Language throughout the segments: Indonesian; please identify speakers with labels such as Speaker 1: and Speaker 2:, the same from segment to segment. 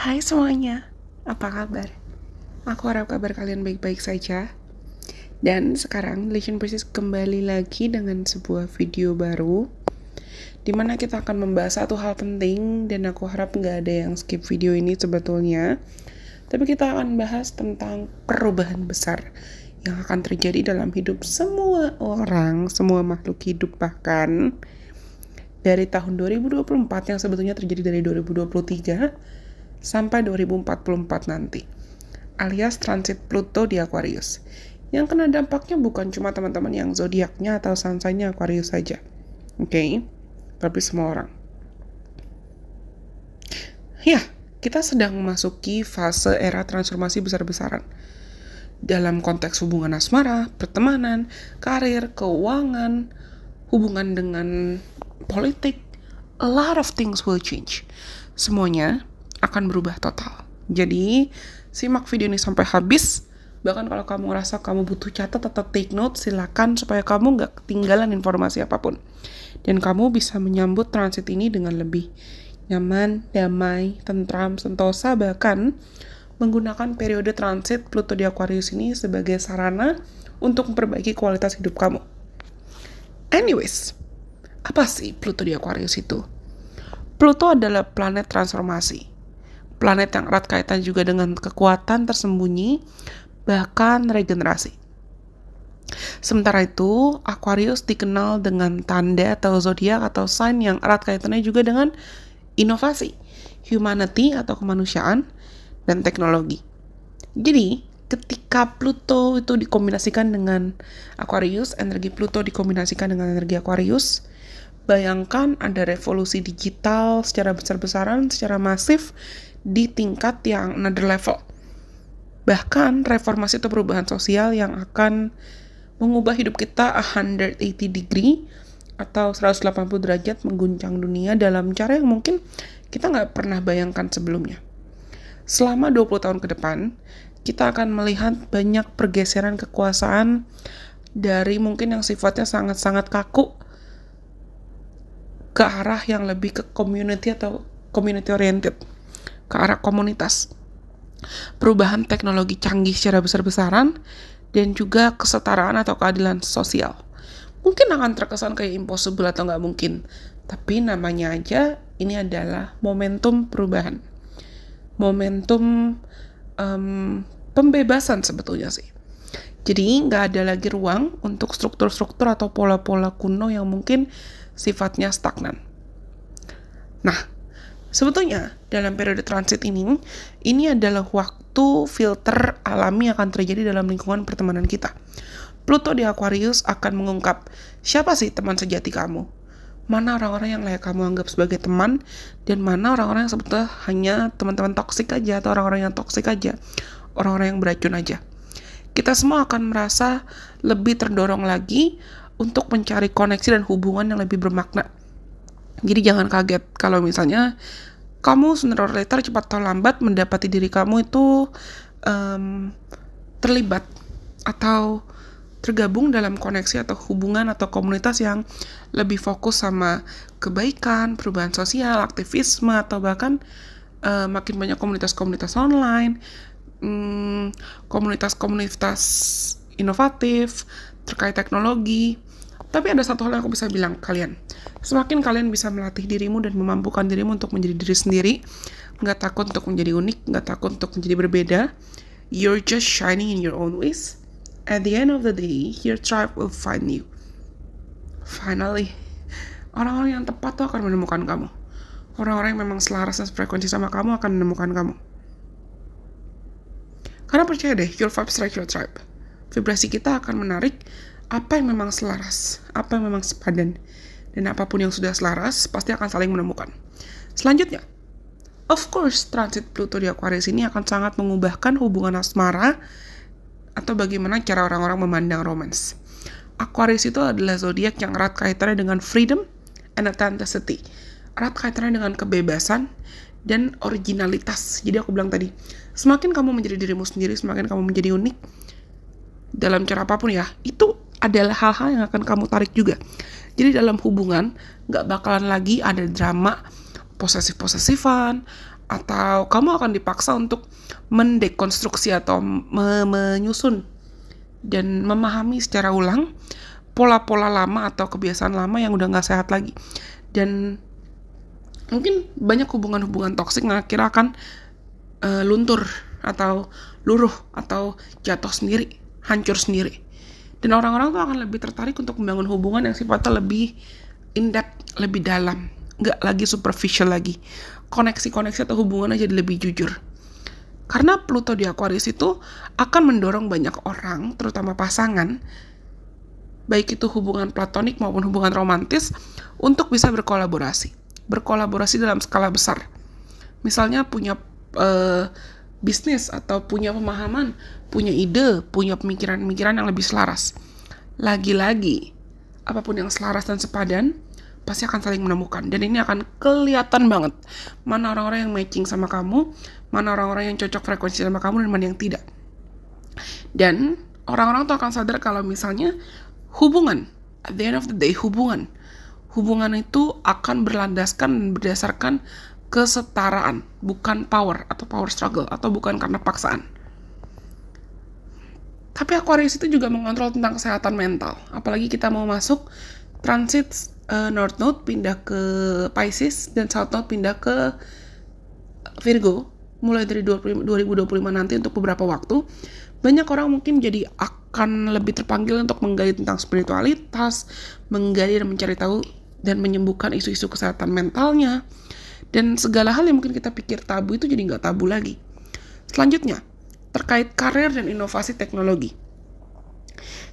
Speaker 1: Hai semuanya, apa kabar? Aku harap kabar kalian baik-baik saja. Dan sekarang Lesion Persis kembali lagi dengan sebuah video baru dimana kita akan membahas satu hal penting. Dan aku harap nggak ada yang skip video ini sebetulnya. Tapi kita akan bahas tentang perubahan besar yang akan terjadi dalam hidup semua orang, semua makhluk hidup, bahkan dari tahun 2024 yang sebetulnya terjadi dari 2023 sampai 2044 nanti, alias transit Pluto di Aquarius. Yang kena dampaknya bukan cuma teman-teman yang zodiaknya atau sansanya Aquarius saja, oke? Tapi semua orang. Ya, kita sedang memasuki fase era transformasi besar-besaran dalam konteks hubungan asmara, pertemanan, karir, keuangan, hubungan dengan politik. A lot of things will change. Semuanya akan berubah total. Jadi, simak video ini sampai habis. Bahkan kalau kamu ngerasa kamu butuh catat atau take note, silakan supaya kamu nggak ketinggalan informasi apapun. Dan kamu bisa menyambut transit ini dengan lebih nyaman, damai, tentram, sentosa, bahkan menggunakan periode transit Pluto di Aquarius ini sebagai sarana untuk memperbaiki kualitas hidup kamu. Anyways, apa sih Pluto di Aquarius itu? Pluto adalah planet transformasi. Planet yang erat kaitan juga dengan kekuatan tersembunyi, bahkan regenerasi. Sementara itu, Aquarius dikenal dengan tanda atau zodiak atau sign yang erat kaitannya juga dengan inovasi, humanity atau kemanusiaan, dan teknologi. Jadi, ketika Pluto itu dikombinasikan dengan Aquarius, energi Pluto dikombinasikan dengan energi Aquarius, bayangkan ada revolusi digital secara besar-besaran, secara masif, di tingkat yang another level. Bahkan reformasi atau perubahan sosial yang akan mengubah hidup kita 180 degree atau 180 derajat, mengguncang dunia dalam cara yang mungkin kita nggak pernah bayangkan sebelumnya. Selama 20 tahun ke depan, kita akan melihat banyak pergeseran kekuasaan dari mungkin yang sifatnya sangat-sangat kaku ke arah yang lebih ke community atau community oriented, ke arah komunitas. Perubahan teknologi canggih secara besar-besaran dan juga kesetaraan atau keadilan sosial. Mungkin akan terkesan kayak impossible atau nggak mungkin, tapi namanya aja ini adalah momentum perubahan, momentum pembebasan sebetulnya sih. Jadi nggak ada lagi ruang untuk struktur-struktur atau pola-pola kuno yang mungkin sifatnya stagnan. Nah, sebetulnya dalam periode transit ini adalah waktu filter alami akan terjadi dalam lingkungan pertemanan kita. Pluto di Aquarius akan mengungkap siapa sih teman sejati kamu, mana orang-orang yang layak kamu anggap sebagai teman, dan mana orang-orang yang sebetulnya hanya teman-teman toksik aja atau orang-orang yang toksik aja, orang-orang yang beracun aja. Kita semua akan merasa lebih terdorong lagi untuk mencari koneksi dan hubungan yang lebih bermakna. Jadi jangan kaget kalau misalnya kamu sooner or later, cepat atau lambat, mendapati diri kamu itu terlibat atau tergabung dalam koneksi atau hubungan atau komunitas yang lebih fokus sama kebaikan, perubahan sosial, aktivisme, atau bahkan makin banyak komunitas-komunitas online, komunitas-komunitas inovatif terkait teknologi. Tapi ada satu hal yang aku bisa bilang kalian, semakin kalian bisa melatih dirimu dan memampukan dirimu untuk menjadi diri sendiri, nggak takut untuk menjadi unik, nggak takut untuk menjadi berbeda, you're just shining in your own ways. At the end of the day, your tribe will find you. Finally, orang-orang yang tepat tuh akan menemukan kamu. Orang-orang yang memang selaras dan frekuensi sama kamu akan menemukan kamu. Karena percaya deh, your vibe strike your tribe. Vibrasi kita akan menarik apa yang memang selaras, apa yang memang sepadan. Dan apapun yang sudah selaras, pasti akan saling menemukan. Selanjutnya, of course, transit Pluto di Aquarius ini akan sangat mengubahkan hubungan asmara atau bagaimana cara orang-orang memandang romance. Aquarius itu adalah zodiak yang erat kaitannya dengan freedom and authenticity. Erat kaitannya dengan kebebasan dan originalitas. Jadi aku bilang tadi, semakin kamu menjadi dirimu sendiri, semakin kamu menjadi unik dalam cara apapun ya, itu adalah hal-hal yang akan kamu tarik juga. Jadi dalam hubungan gak bakalan lagi ada drama posesif-posesifan atau kamu akan dipaksa untuk mendekonstruksi atau menyusun dan memahami secara ulang pola-pola lama atau kebiasaan lama yang udah gak sehat lagi. Dan mungkin banyak hubungan-hubungan toksik yang akhirnya akan luntur atau luruh atau jatuh sendiri, hancur sendiri. Dan orang-orang tuh akan lebih tertarik untuk membangun hubungan yang sifatnya lebih in-depth, lebih dalam, gak lagi superficial lagi. Koneksi-koneksi atau hubungannya jadi lebih jujur. Karena Pluto di Aquarius itu akan mendorong banyak orang, terutama pasangan, baik itu hubungan platonik maupun hubungan romantis, untuk bisa berkolaborasi. Berkolaborasi dalam skala besar. Misalnya punya bisnis atau punya pemahaman, punya ide, punya pemikiran-pemikiran yang lebih selaras. Lagi-lagi, apapun yang selaras dan sepadan, pasti akan saling menemukan. Dan ini akan kelihatan banget mana orang-orang yang matching sama kamu, mana orang-orang yang cocok frekuensi sama kamu, dan mana yang tidak. Dan orang-orang tuh akan sadar kalau misalnya hubungan, at the end of the day, hubungan itu akan berlandaskan dan berdasarkan kesetaraan, bukan power atau power struggle, atau bukan karena paksaan. Tapi Aquarius itu juga mengontrol tentang kesehatan mental. Apalagi kita mau masuk transit North Node pindah ke Pisces dan South Node pindah ke Virgo mulai dari 2025 nanti untuk beberapa waktu. Banyak orang mungkin jadi akan lebih terpanggil untuk menggali tentang spiritualitas, menggali dan mencari tahu dan menyembuhkan isu-isu kesehatan mentalnya, dan segala hal yang mungkin kita pikir tabu itu jadi nggak tabu lagi. Selanjutnya, terkait karir dan inovasi teknologi.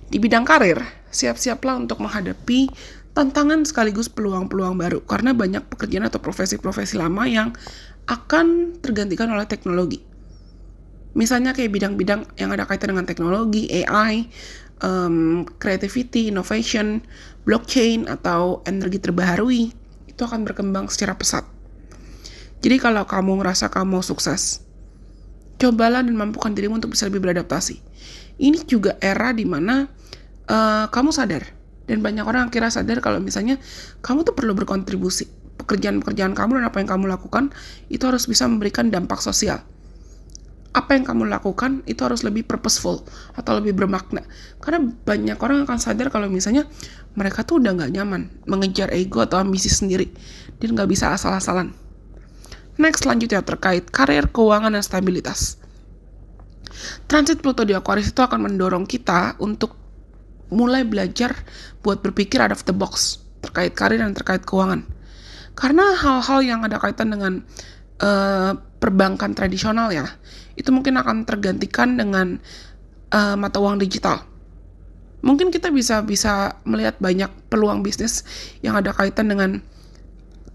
Speaker 1: Di bidang karir, siap-siaplah untuk menghadapi tantangan sekaligus peluang-peluang baru, karena banyak pekerjaan atau profesi-profesi lama yang akan tergantikan oleh teknologi. Misalnya kayak bidang-bidang yang ada kaitan dengan teknologi, AI, creativity, innovation, blockchain, atau energi terbaharui, itu akan berkembang secara pesat. Jadi kalau kamu ngerasa kamu sukses, cobalah dan mampukan dirimu untuk bisa lebih beradaptasi. Ini juga era di mana kamu sadar, dan banyak orang akhirnya sadar kalau misalnya kamu tuh perlu berkontribusi. Pekerjaan-pekerjaan kamu dan apa yang kamu lakukan itu harus bisa memberikan dampak sosial. Apa yang kamu lakukan itu harus lebih purposeful atau lebih bermakna. Karena banyak orang akan sadar kalau misalnya mereka tuh udah gak nyaman mengejar ego atau ambisi sendiri, dan gak bisa asal-asalan. Next, selanjutnya terkait karir, keuangan, dan stabilitas. Transit Pluto di Aquarius itu akan mendorong kita untuk mulai belajar buat berpikir out of the box terkait karir dan terkait keuangan. Karena hal-hal yang ada kaitan dengan perbankan tradisional ya, itu mungkin akan tergantikan dengan mata uang digital. Mungkin kita bisa melihat banyak peluang bisnis yang ada kaitan dengan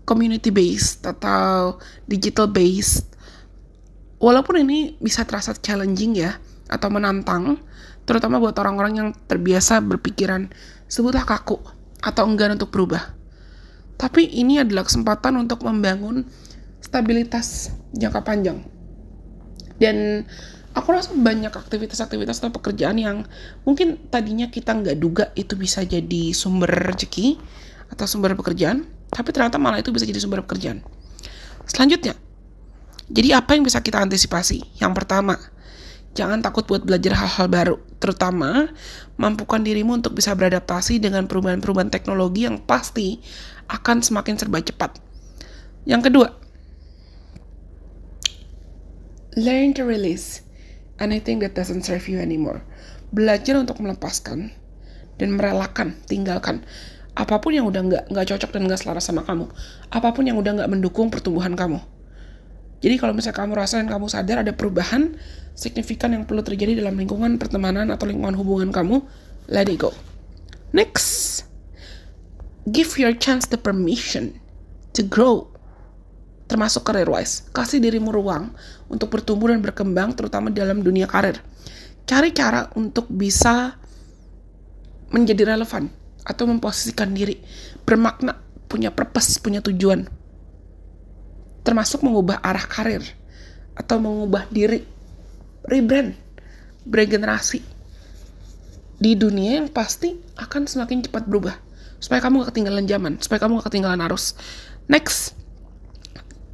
Speaker 1: community based atau digital based. Walaupun ini bisa terasa challenging ya, atau menantang, terutama buat orang-orang yang terbiasa berpikiran sebutlah kaku atau enggan untuk berubah. Tapi ini adalah kesempatan untuk membangun stabilitas jangka panjang. Dan aku rasa banyak aktivitas-aktivitas atau pekerjaan yang mungkin tadinya kita nggak duga itu bisa jadi sumber rezeki atau sumber pekerjaan, tapi ternyata malah itu bisa jadi sumber pekerjaan. Selanjutnya, jadi apa yang bisa kita antisipasi? Yang pertama, jangan takut buat belajar hal-hal baru, terutama mampukan dirimu untuk bisa beradaptasi dengan perubahan-perubahan teknologi yang pasti akan semakin serba cepat. Yang kedua, learn to release anything that doesn't serve you anymore. Belajar untuk melepaskan dan merelakan, tinggalkan apapun yang udah nggak cocok dan nggak selaras sama kamu, apapun yang udah nggak mendukung pertumbuhan kamu. Jadi kalau misalnya kamu rasa dan kamu sadar ada perubahan signifikan yang perlu terjadi dalam lingkungan pertemanan atau lingkungan hubungan kamu, let it go. Next, give your chance the permission to grow. Termasuk career-wise. Kasih dirimu ruang untuk bertumbuh dan berkembang, terutama dalam dunia karir. Cari cara untuk bisa menjadi relevan atau memposisikan diri, bermakna, punya purpose, punya tujuan. Termasuk mengubah arah karir atau mengubah diri, rebrand, beregenerasi di dunia yang pasti akan semakin cepat berubah, supaya kamu gak ketinggalan zaman, supaya kamu gak ketinggalan arus. Next,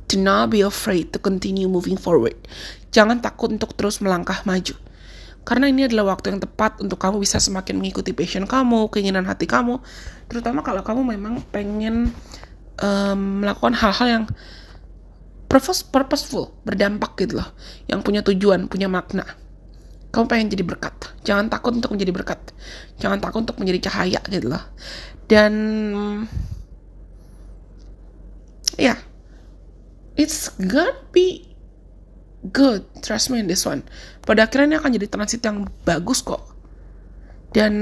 Speaker 1: Do not be afraid to continue moving forward. Jangan takut untuk terus melangkah maju. Karena ini adalah waktu yang tepat untuk kamu bisa semakin mengikuti passion kamu, keinginan hati kamu. Terutama kalau kamu memang pengen melakukan hal-hal yang purposeful, berdampak gitu loh. Yang punya tujuan, punya makna. Kamu pengen jadi berkat. Jangan takut untuk menjadi berkat. Jangan takut untuk menjadi cahaya gitu loh. Dan ya, it's gonna be good. Trust me in this one. Pada akhirnya ini akan jadi transit yang bagus kok. Dan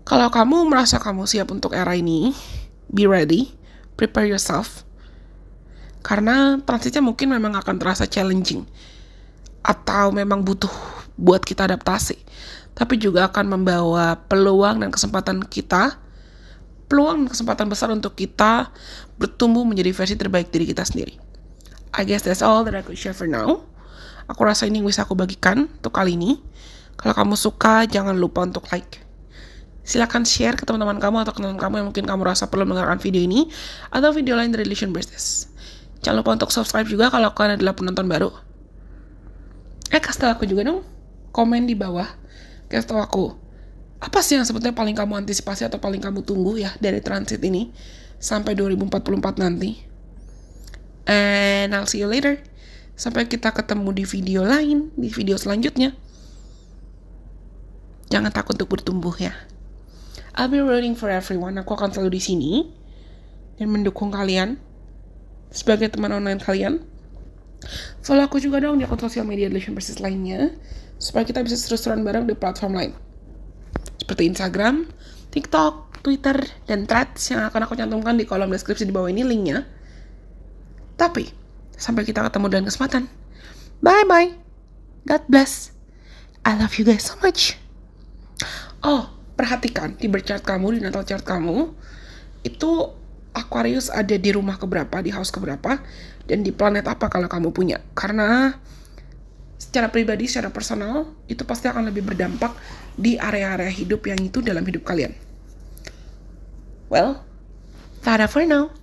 Speaker 1: kalau kamu merasa kamu siap untuk era ini, be ready, prepare yourself. Karena transitnya mungkin memang akan terasa challenging. Atau memang butuh buat kita adaptasi. Tapi juga akan membawa peluang dan kesempatan kita. Peluang dan kesempatan besar untuk kita bertumbuh menjadi versi terbaik diri kita sendiri. I guess that's all that I could share for now. Aku rasa ini yang bisa aku bagikan untuk kali ini. Kalau kamu suka, jangan lupa untuk like. Silakan share ke teman-teman kamu atau kenalan kamu yang mungkin kamu rasa perlu mendengarkan video ini atau video lain dari Relation Business. Jangan lupa untuk subscribe juga kalau kalian adalah penonton baru. Kasih tahu aku juga dong, komen di bawah. Kasih tahu aku, apa sih yang sebetulnya paling kamu antisipasi atau paling kamu tunggu ya dari transit ini sampai 2044 nanti. And I'll see you later. Sampai kita ketemu di video lain, di video selanjutnya. Jangan takut untuk bertumbuh ya. I'll be rooting for everyone. Aku akan selalu di sini dan mendukung kalian sebagai teman online kalian. Follow aku juga dong di akun sosial media Relation Business lainnya supaya kita bisa seru-seruan bareng di platform lain seperti Instagram, TikTok, Twitter, dan Threads yang akan aku cantumkan di kolom deskripsi di bawah ini linknya. Tapi sampai kita ketemu dengan kesempatan. Bye bye. God bless. I love you guys so much. Oh, perhatikan di birth chart kamu, di natal chart kamu, itu Aquarius ada di rumah keberapa, di house keberapa, dan di planet apa kalau kamu punya. Karena secara pribadi, secara personal, itu pasti akan lebih berdampak di area-area hidup yang itu dalam hidup kalian. Well, tada for now.